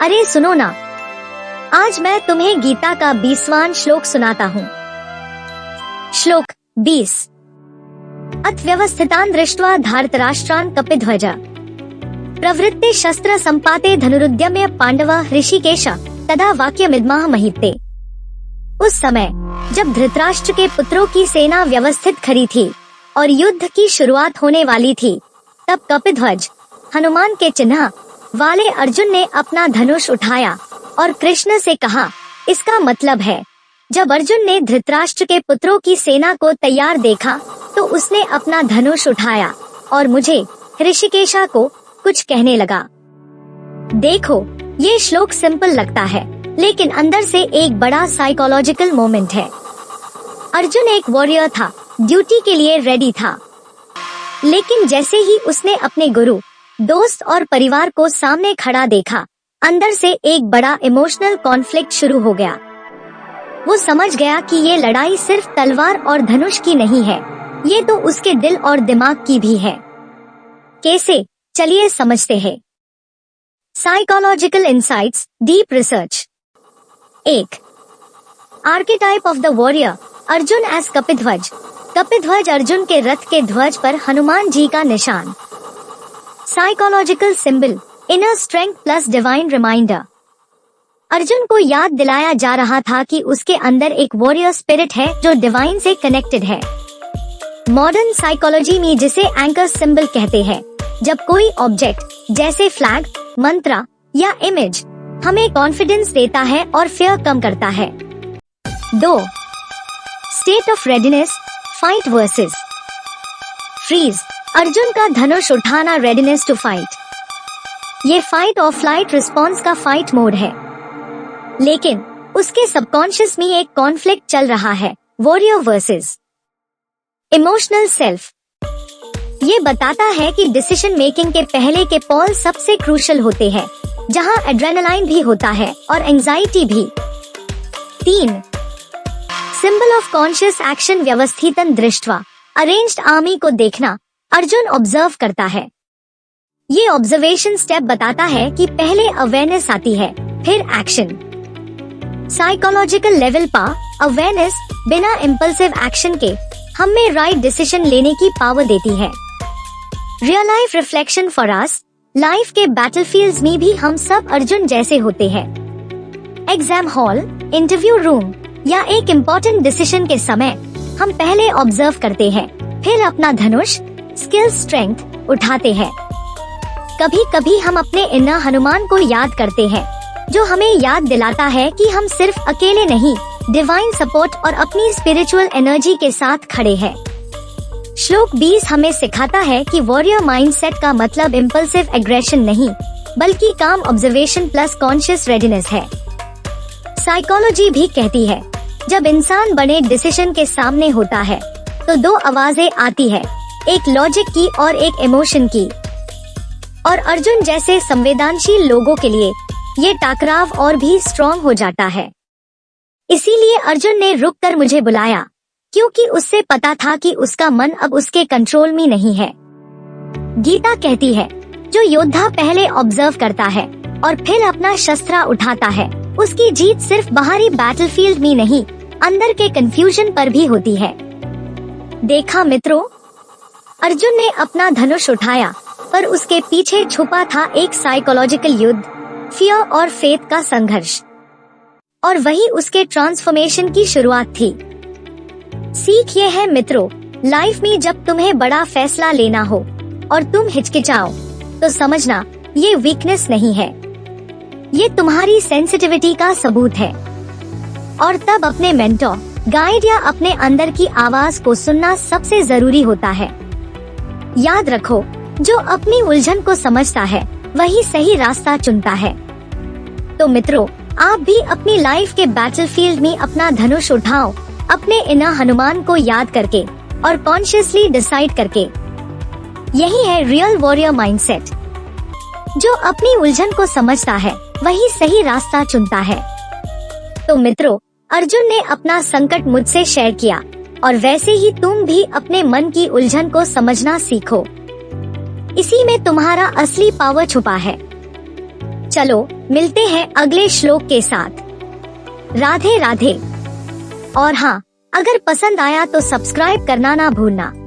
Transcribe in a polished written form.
अरे सुनो ना, आज मैं तुम्हें गीता का 20वां श्लोक सुनाता हूँ। श्लोक 20। अथव्यवस्थितान् दृष्ट्वा धार्तराष्ट्रान् कपिध्वज प्रवृत्ते शस्त्र संपाते धनुरुद्यम्य पांडवः ऋषिकेश तदा वाक्यमिदमः महीते। उस समय जब धृतराष्ट्र के पुत्रों की सेना व्यवस्थित खड़ी थी और युद्ध की शुरुआत होने वाली थी, तब कपिध्वज हनुमान के चिन्ह वाले अर्जुन ने अपना धनुष उठाया और कृष्ण से कहा, इसका मतलब है जब अर्जुन ने धृतराष्ट्र के पुत्रों की सेना को तैयार देखा तो उसने अपना धनुष उठाया और मुझे ऋषिकेशा को कुछ कहने लगा। देखो, ये श्लोक सिंपल लगता है, लेकिन अंदर से एक बड़ा साइकोलॉजिकल मोमेंट है। अर्जुन एक वॉरियर था, ड्यूटी के लिए रेडी था, लेकिन जैसे ही उसने अपने गुरु, दोस्त और परिवार को सामने खड़ा देखा, अंदर से एक बड़ा इमोशनल कॉन्फ्लिक्ट शुरू हो गया। वो समझ गया कि ये लड़ाई सिर्फ तलवार और धनुष की नहीं है, ये तो उसके दिल और दिमाग की भी है। कैसे? चलिए समझते हैं। Psychological insights, deep research. 1. Archetype of the warrior, Arjun as Kapidhwaj. Kapidhwaj Arjun के रथ के ध्वज पर हनुमान जी का निशान। Psychological symbol, inner strength plus divine reminder. Arjun को याद दिलाया जा रहा था कि उसके अंदर एक वॉरियर स्पिरिट है जो डिवाइन से कनेक्टेड है। मॉडर्न साइकोलॉजी में जिसे एंकर सिंबल कहते हैं, जब कोई ऑब्जेक्ट जैसे फ्लैग, मंत्र या इमेज हमें कॉन्फिडेंस देता है और फियर कम करता है। 2. State of readiness, fight versus freeze. Arjun का धनुष उठाना, रेडीनेस टू फाइट। ये फाइट और फ्लाइट रिस्पॉन्स का फाइट मोड है, लेकिन उसके सबकॉन्शियस में एक कॉन्फ्लिक्ट चल रहा है, वॉरियर वर्सेस इमोशनल सेल्फ। ये बताता है कि डिसीजन मेकिंग के पहले के पॉल सबसे क्रूशियल होते हैं, जहां एड्रेनालाइन भी होता है और एंजाइटी भी। 3. सिंबल ऑफ कॉन्शियस एक्शन, व्यवस्थितन दृष्ट्वा। अरेंज्ड आर्मी को देखना, अर्जुन ऑब्जर्व करता है। ये ऑब्जर्वेशन स्टेप बताता है कि पहले अवेयरनेस आती है, फिर एक्शन। साइकोलॉजिकल लेवल पर अवेयरनेस बिना इम्पल्सिव एक्शन के हमें राइट डिसीजन लेने की पावर देती है। Real life reflection for us, life के बैटलफील्ड्स में भी हम सब अर्जुन जैसे होते हैं। एग्जाम हॉल, इंटरव्यू रूम या एक इम्पोर्टेंट डिसीजन के समय हम पहले ऑब्जर्व करते हैं, फिर अपना धनुष, स्किल, स्ट्रेंथ उठाते हैं। कभी कभी हम अपने इन्नर हनुमान को याद करते हैं, जो हमें याद दिलाता है कि हम सिर्फ अकेले नहीं, डिवाइन सपोर्ट और अपनी स्पिरिचुअल एनर्जी के साथ खड़े हैं। श्लोक 20 हमें सिखाता है कि वॉरियर माइंडसेट का मतलब इम्पल्सिव एग्रेशन नहीं, बल्कि काम ऑब्जर्वेशन प्लस कॉन्शियस रेडीनेस है। साइकोलॉजी भी कहती है, जब इंसान बड़े डिसीजन के सामने होता है तो 2 आवाजें आती है, एक लॉजिक की और एक इमोशन की। और अर्जुन जैसे संवेदनशील लोगों के लिए ये टकराव और भी स्ट्रॉन्ग हो जाता है। इसीलिए अर्जुन ने रुक कर मुझे बुलाया, क्योंकि उससे पता था कि उसका मन अब उसके कंट्रोल में नहीं है। गीता कहती है, जो योद्धा पहले ऑब्जर्व करता है और फिर अपना शस्त्र उठाता है, उसकी जीत सिर्फ बाहरी बैटलफील्ड में नहीं, अंदर के कंफ्यूजन पर भी होती है। देखा मित्रों, अर्जुन ने अपना धनुष उठाया, पर उसके पीछे छुपा था एक साइकोलॉजिकल युद्ध, फियर और फेथ का संघर्ष, और वही उसके ट्रांसफॉर्मेशन की शुरुआत थी। सीख ये है मित्रों, लाइफ में जब तुम्हें बड़ा फैसला लेना हो और तुम हिचकिचाओ, तो समझना ये वीकनेस नहीं है, ये तुम्हारी सेंसिटिविटी का सबूत है। और तब अपने मेंटोर, गाइड या अपने अंदर की आवाज को सुनना सबसे जरूरी होता है। याद रखो, जो अपनी उलझन को समझता है वही सही रास्ता चुनता है। तो मित्रों, आप भी अपनी लाइफ के बैटलफील्ड में अपना धनुष उठाओ, अपने इनर हनुमान को याद करके और कॉन्शियसली डिसाइड करके। यही है रियल वॉरियर माइंडसेट। जो अपनी उलझन को समझता है वही सही रास्ता चुनता है। तो मित्रों, अर्जुन ने अपना संकट मुझसे शेयर किया, और वैसे ही तुम भी अपने मन की उलझन को समझना सीखो। इसी में तुम्हारा असली पावर छुपा है। चलो मिलते हैं अगले श्लोक के साथ। राधे राधे। और हाँ, अगर पसंद आया तो सब्सक्राइब करना ना भूलना।